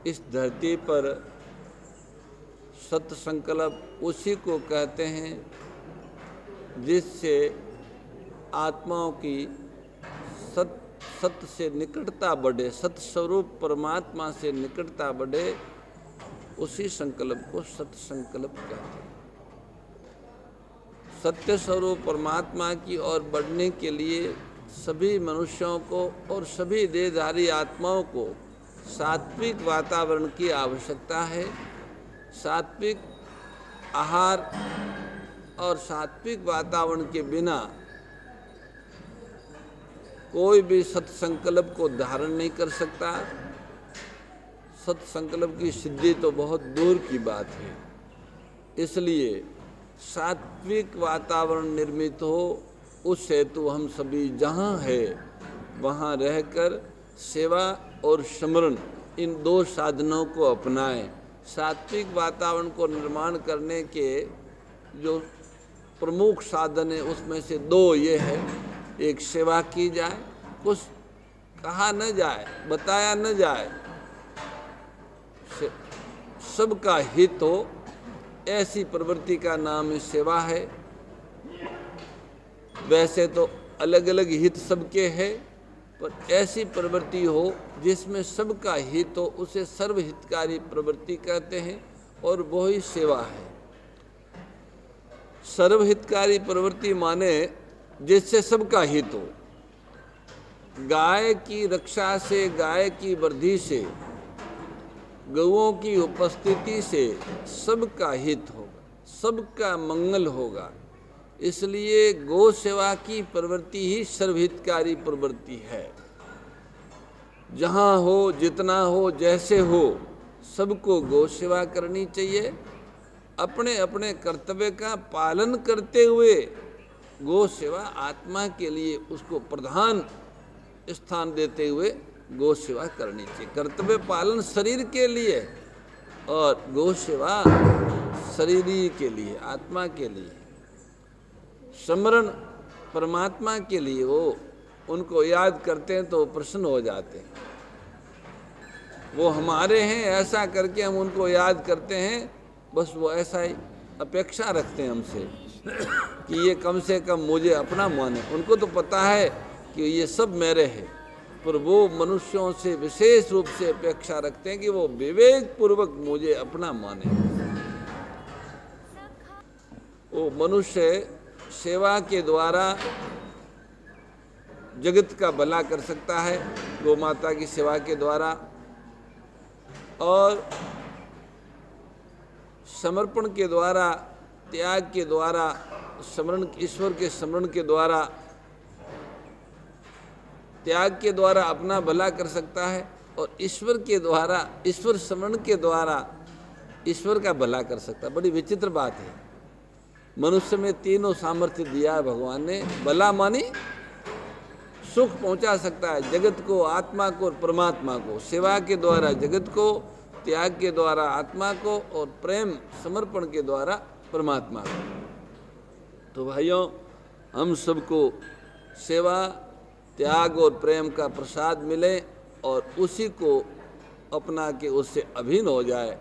इस धरती पर सत संकल्प उसी को कहते हैं जिससे आत्माओं की सत्य से निकटता बढ़े, सत स्वरूप परमात्मा से निकटता बढ़े, उसी संकल्प को सत संकल्प कहते हैं। सत्य स्वरूप परमात्मा की ओर बढ़ने के लिए सभी मनुष्यों को और सभी देहधारी आत्माओं को सात्विक वातावरण की आवश्यकता है। सात्विक आहार और सात्विक वातावरण के बिना कोई भी सत्संकल्प को धारण नहीं कर सकता। सत्संकल्प की सिद्धि तो बहुत दूर की बात है। इसलिए सात्विक वातावरण निर्मित हो, उस हेतु हम सभी जहाँ है वहाँ रहकर सेवा और स्मरण इन दो साधनों को अपनाएं। सात्विक वातावरण को निर्माण करने के जो प्रमुख साधन है उसमें से दो ये है, एक सेवा की जाए, कुछ कहा न जाए, बताया न जाए, सबका हित हो, ऐसी प्रवृत्ति का नाम ही सेवा है। वैसे तो अलग अलग हित सबके है, पर ऐसी प्रवृत्ति हो जिसमें सबका हित हो, उसे सर्वहितकारी प्रवृत्ति कहते हैं और वो ही सेवा है। सर्वहितकारी प्रवृत्ति माने जिससे सबका हित हो। गाय की रक्षा से, गाय की वृद्धि से, गौओं की उपस्थिति से सबका हित होगा, सबका मंगल होगा। इसलिए गौ सेवा की प्रवृत्ति ही सर्वहितकारी प्रवृत्ति है। जहाँ हो, जितना हो, जैसे हो, सबको गौ सेवा करनी चाहिए। अपने अपने कर्तव्य का पालन करते हुए गौ सेवा आत्मा के लिए उसको प्रधान स्थान देते हुए गौ सेवा करनी चाहिए। कर्तव्य पालन शरीर के लिए और गौ सेवा शरीर के लिए, आत्मा के लिए। स्मरण परमात्मा के लिए, वो उनको याद करते हैं तो प्रसन्न हो जाते हैं। वो हमारे हैं ऐसा करके हम उनको याद करते हैं, बस वो ऐसा ही अपेक्षा रखते हैं हमसे कि ये कम से कम मुझे अपना माने। उनको तो पता है कि ये सब मेरे हैं, पर वो मनुष्यों से विशेष रूप से अपेक्षा रखते हैं कि वो विवेक पूर्वक मुझे अपना माने। वो मनुष्य सेवा के द्वारा जगत का भला कर सकता है, गौ माता की सेवा के द्वारा, और समर्पण के द्वारा, त्याग के द्वारा, स्मरण, ईश्वर के स्मरण के द्वारा, त्याग के द्वारा अपना भला कर सकता है, और ईश्वर के द्वारा, ईश्वर स्मरण के द्वारा ईश्वर का भला कर सकता है। बड़ी विचित्र बात है। मनुष्य में तीनों सामर्थ्य दिया है भगवान ने। भला मानी सुख पहुंचा सकता है जगत को, आत्मा को और परमात्मा को। सेवा के द्वारा जगत को, त्याग के द्वारा आत्मा को, और प्रेम समर्पण के द्वारा परमात्मा को। तो भाइयों, हम सबको सेवा, त्याग और प्रेम का प्रसाद मिले और उसी को अपना के उससे अभिन्न हो जाए।